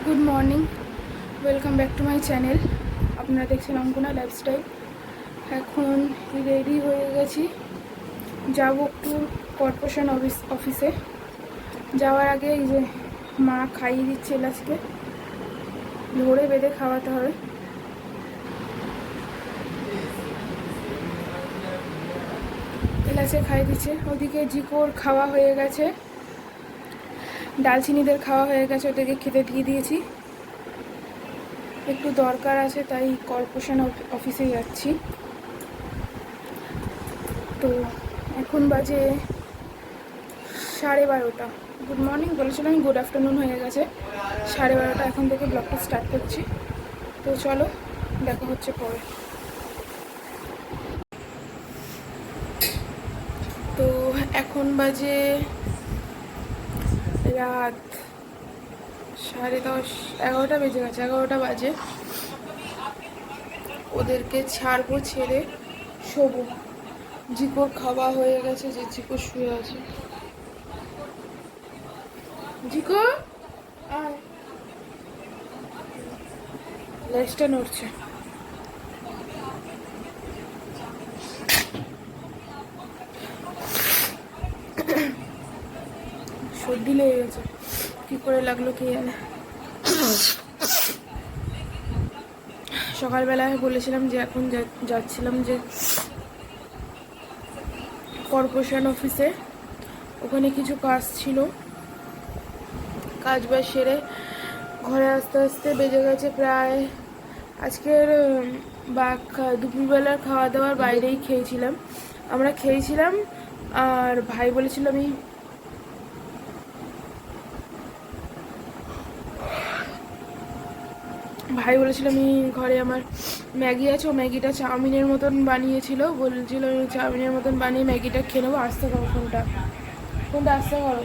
Good morning, welcome back to my channel. আপনারা দেখছেন Ankana lifestyle. এখন রেডি হয়ে গেছি, যাব একটু কর্পোরেশন অফিসে। যাওয়ার আগে এই যে মা খাইয়ে দিচ্ছে এলাচকে, ধরে বেঁধে খাওয়াতে হবে। এলাচে খাইয়ে দিচ্ছে। ওদিকে জিকোর খাওয়া হয়ে গেছে, ডালচিনিদের খাওয়া হয়ে গেছে, ওদেরকে খেতে দিয়ে দিয়েছি। একটু দরকার আছে তাই কর্পোরেশন অফিসে যাচ্ছি। তো এখন বাজে 12:30। গুড মর্নিং বলেছিলাম, গুড আফটারনুন হয়ে গেছে। 12:30 এখন থেকে ব্লগটা স্টার্ট করছি। তো চলো, দেখা হচ্ছে পরে। তো এখন বাজে রাত 10:30, 11টা বেজে গেছে, 11টা বাজে। ওদেরকে ছাড়বো, ছেড়ে শোবো। জিকোর খাওয়া হয়ে গেছে, যে জিকো শুয়ে আছে। জিকো আয়, লেজটা নড়ছে। সর্দি লেগে গেছে, কি করে লাগলো কে জানে। সকালবেলায় বলেছিলাম যে এখন যাচ্ছিলাম যে কর্পোরেশন অফিসে, ওখানে কিছু কাজ ছিল। কাজ বাজ সেরে ঘরে আস্তে আস্তে বেজে গেছে প্রায়, আজকের দুপুরবেলার খাওয়া দাওয়ার বাইরেই খেয়েছিলাম, আমরা খেয়েছিলাম। আর ভাই বলেছিল আমি ঘরে আমার ম্যাগি আছে, ও ম্যাগিটা চাউমিনের মতন বানিয়েছিল, বলছিল আমি চাউমিনের মতন বানিয়ে ম্যাগিটা খেয়ে নেবো। আস্তে করো ফোনটা আস্তে করো।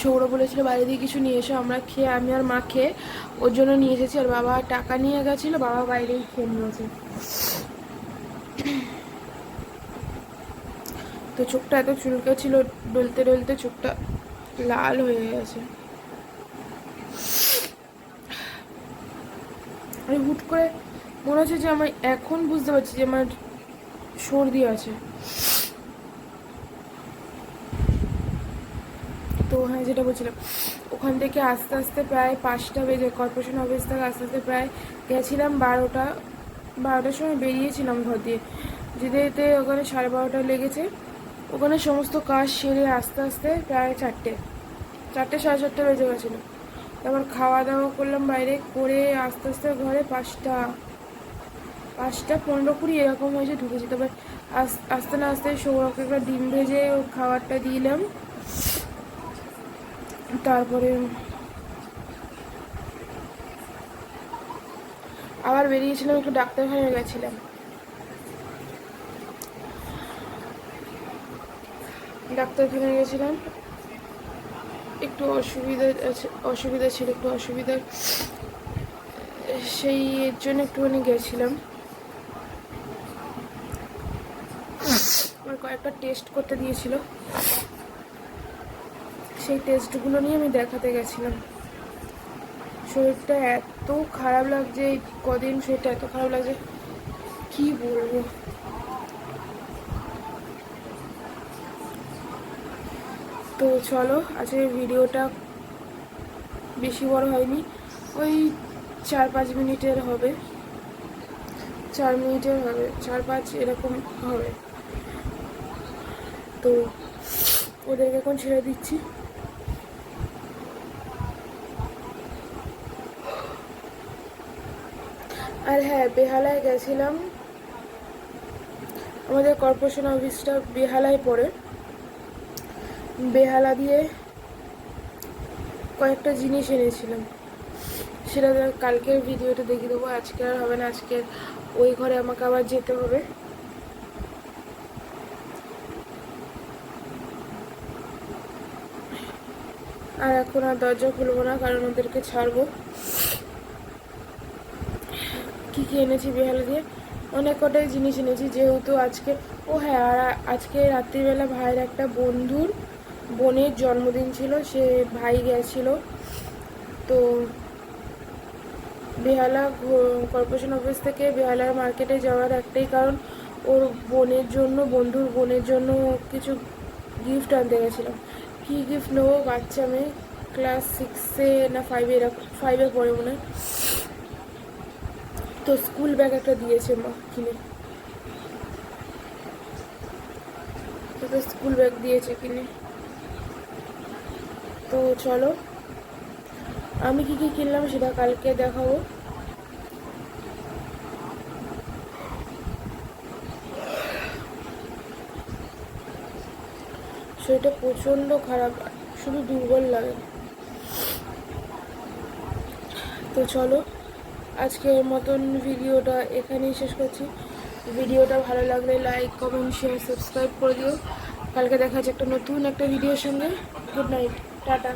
সৌরভ বলেছিল বাইরে দিয়ে কিছু নিয়ে এসো, আমি আর মা খেয়ে ওর জন্য নিয়ে এসেছি। আর বাবা টাকা নিয়ে গেছিলো, বাবা বাইরেই খেয়ে নিয়েছে। তো চোখটা এত চুলকে ছিল, ডলতে ডলতে চোখটা লাল হয়ে গেছে। আমি হুট করে মনে হচ্ছে যে আমি এখন বুঝতে পারছি যে আমার সর্দি আছে। তো হ্যাঁ, যেটা বলছিলাম, ওখান থেকে আস্তে আস্তে প্রায় 5টা বেজে, কর্পোরেশন অফিস থেকে আস্তে আস্তে প্রায় গেছিলাম 12টার সময় বেরিয়েছিলাম ঘর দিয়ে। যেতে যেতে ওখানে 12:30 লেগেছে। ওখানে সমস্ত কাজ সেরে আস্তে আস্তে প্রায় 4টে সাড়ে 4টে বেজে গেছিলো। তারপর খাওয়া দাওয়া করলাম বাইরে, করে আস্তে আস্তে ঘরে 5টা 15-20 এরকম হয়েছে ঢুকেছি। তারপর আস্তে না আস্তে সৌরভকে একটা ডিম ভেজে ওর খাবারটা দিলাম। তারপরে আবার বেরিয়েছিলাম, একটু ডাক্তারখানায় গেছিলাম। একটু অসুবিধা ছিল, সেই এর জন্য একটুখানি গেছিলাম। আমার কয়েকটা টেস্ট করতে দিয়েছিল, সেই টেস্টগুলো নিয়ে আমি দেখাতে গেছিলাম। শরীরটা এত খারাপ লাগছে কদিন, শরীরটা এত খারাপ লাগছে কি বলবো। তো চলো, আজকের ভিডিওটা বেশি বড় হয়নি, ওই 4-5 মিনিটের হবে, 4 মিনিটের হবে, 4-5 এরকম হবে। তো ওদেরকে এখন ছেড়ে দিচ্ছি। আর হ্যাঁ, বেহালায় গেছিলাম, আমাদের কর্পোরেশন অফিসটা বেহালায় পড়ে। বেহালা দিয়ে কয়েকটা জিনিস এনেছিলাম, সেটা কালকের ভিডিওটা দেখিয়ে দেবো। আজকে আর হবে না, আজকে ওই ঘরে আমাকে আবার যেতে হবে। আর এখন আর দরজা খুলবো না, কারণ ওদেরকে ছাড়বো। কী কী এনেছি বেহালা দিয়ে, অনেক কটাই জিনিস এনেছি যেহেতু আজকে। ও হ্যাঁ, আর আজকে রাত্রিবেলা ভাইয়ের একটা বন্ধুর বোনের জন্মদিন ছিল, সে ভাই গেছিল। তো বেহালা কর্পোরেশন অফিস থেকে বেহালার মার্কেটে যাওয়ার একটাই কারণ, ওর বোনের জন্য, বন্ধুর বোনের জন্য কিছু গিফট আনতে গেছিলাম। কী গিফট নেবো, বাচ্চা মেয়ে, ক্লাস 6-এ না 5-এ, এরকম 5-এ পড়ে মনে হয়। তো স্কুল ব্যাগ একটা দিয়েছে মা কিনে, তো স্কুল ব্যাগ দিয়েছে কিনে। তো চলো, আমি কী কী কিনলাম সেটা কালকে দেখাবো। শরীরটা প্রচণ্ড খারাপ, শুধু দুর্বল লাগে। তো চলো, আজকের মতন ভিডিওটা এখানেই শেষ করছি। ভিডিওটা ভালো লাগলে লাইক, কমেন্ট, শেয়ার, সাবস্ক্রাইব করে দিও। কালকে দেখা যাচ্ছে একটা নতুন একটা ভিডিওর সঙ্গে। Good night, tata.